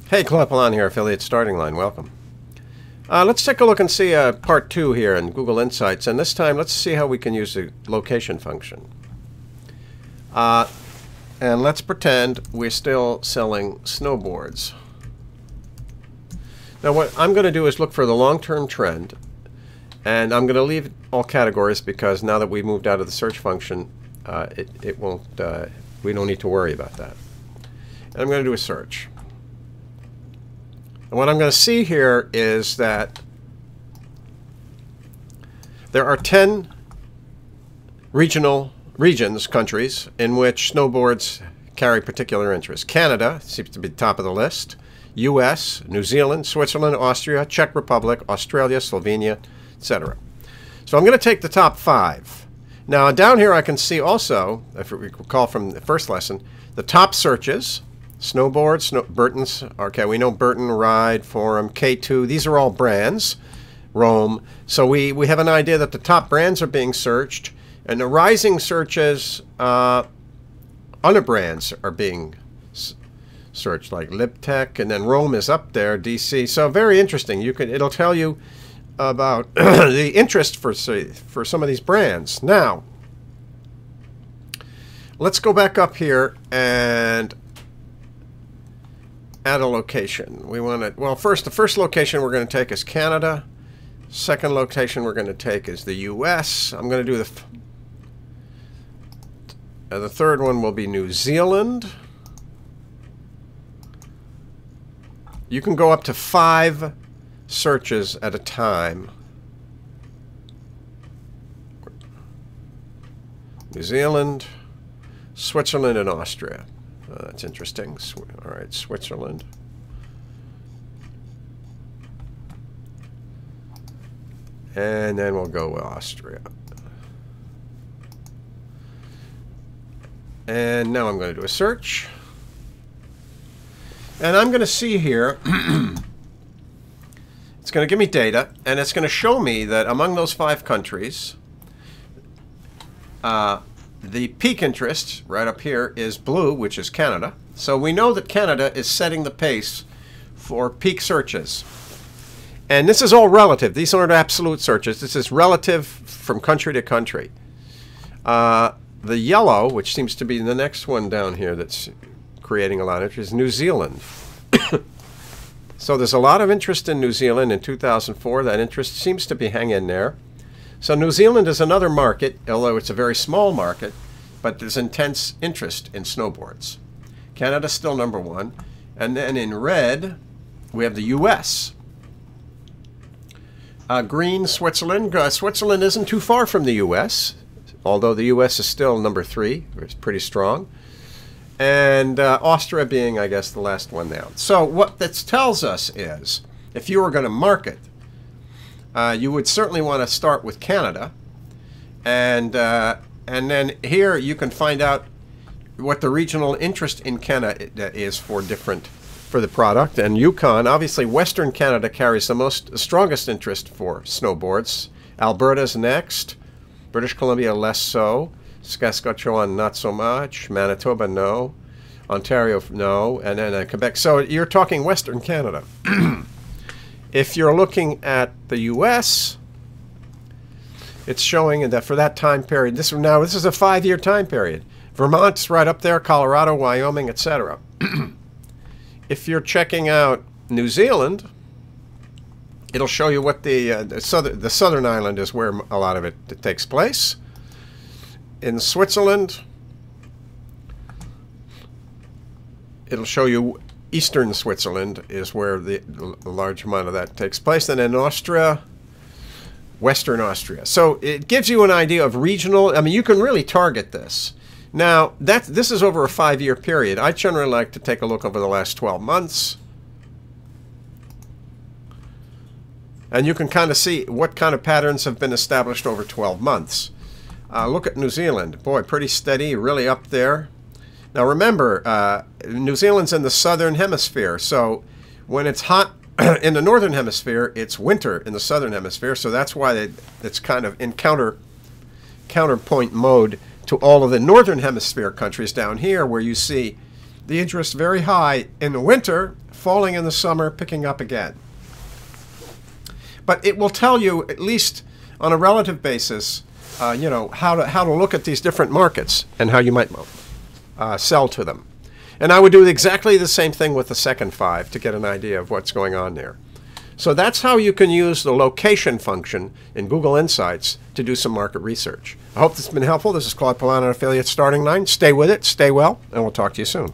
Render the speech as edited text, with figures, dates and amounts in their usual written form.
Hey, Claude Pelanne here, Affiliate Starting Line. Welcome. Let's take a look and see part 2 here in Google Insights. And this time, let's see how we can use the location function. And let's pretend we're still selling snowboards. Now, what I'm going to do is look for the long-term trend. And I'm going to leave all categories because now that we've moved out of the search function, it won't. We don't need to worry about that. And I'm going to do a search. And what I'm going to see here is that there are 10 countries, in which snowboards carry particular interest. Canada seems to be top of the list. US, New Zealand, Switzerland, Austria, Czech Republic, Australia, Slovenia, etc. So I'm going to take the top 5. Now down here I can see also, if you recall from the first lesson, the top searches. Snowboard, Burton's, okay, we know Burton, Ride, Forum, K2, these are all brands, Rome. So we have an idea that the top brands are being searched, and the rising searches, other brands are being searched, like LibTech, and then Rome is up there, DC. So very interesting. It'll tell you about the interest for some of these brands. Now, let's go back up here and add a location. We want to, well, the first location we're going to take is Canada. Second location we're going to take is the US. I'm going to do the third one will be New Zealand. You can go up to 5 searches at a time. New Zealand, Switzerland, and Austria. That's interesting. All right, Switzerland. And then we'll go with Austria. And now I'm going to do a search. And I'm going to see here, it's going to give me data, and it's going to show me that among those 5 countries, the peak interest, right up here, is blue, which is Canada. So we know that Canada is setting the pace for peak searches. And this is all relative. These aren't absolute searches. This is relative from country to country. The yellow, which seems to be the next one down here that's creating a lot of interest, is New Zealand. So there's a lot of interest in New Zealand in 2004. That interest seems to be hanging there. So New Zealand is another market, although it's a very small market, but there's intense interest in snowboards. Canada's still number 1. And then in red, we have the US. Green, Switzerland. Switzerland isn't too far from the US, although the US is still number 3. It's pretty strong. And Austria being, I guess, the last one down. So what this tells us is, if you were going to market, you would certainly want to start with Canada, and then here you can find out what the regional interest in Canada is for the product. And Yukon, obviously, Western Canada carries the strongest interest for snowboards. Alberta's next, British Columbia less so, Saskatchewan not so much, Manitoba no, Ontario no, and then Quebec. So you're talking Western Canada. If you're looking at the US, it's showing that for that time period, this is a 5-year time period. Vermont's right up there, Colorado, Wyoming, etc. If you're checking out New Zealand, it'll show you what the southern island is where a lot of it takes place. In Switzerland, it'll show you eastern Switzerland is where the large amount of that takes place. And in Austria, western Austria. So it gives you an idea of regional. I mean, you can really target this. Now, this is over a 5-year period. I generally like to take a look over the last 12 months. And you can kind of see what kind of patterns have been established over 12 months. Look at New Zealand. Boy, pretty steady, really up there. Now remember, New Zealand's in the southern hemisphere, so when it's hot in the northern hemisphere, it's winter in the southern hemisphere, so that's why it's kind of in counterpoint mode to all of the northern hemisphere countries down here, where you see the interest very high in the winter, falling in the summer, picking up again. But it will tell you, at least on a relative basis, how to look at these different markets and how you might sell to them. And I would do exactly the same thing with the second 5 to get an idea of what's going on there. So that's how you can use the location function in Google Insights to do some market research. I hope this has been helpful. This is Claude Pelanne, Affiliate Starting Line. Stay with it, stay well, and we'll talk to you soon.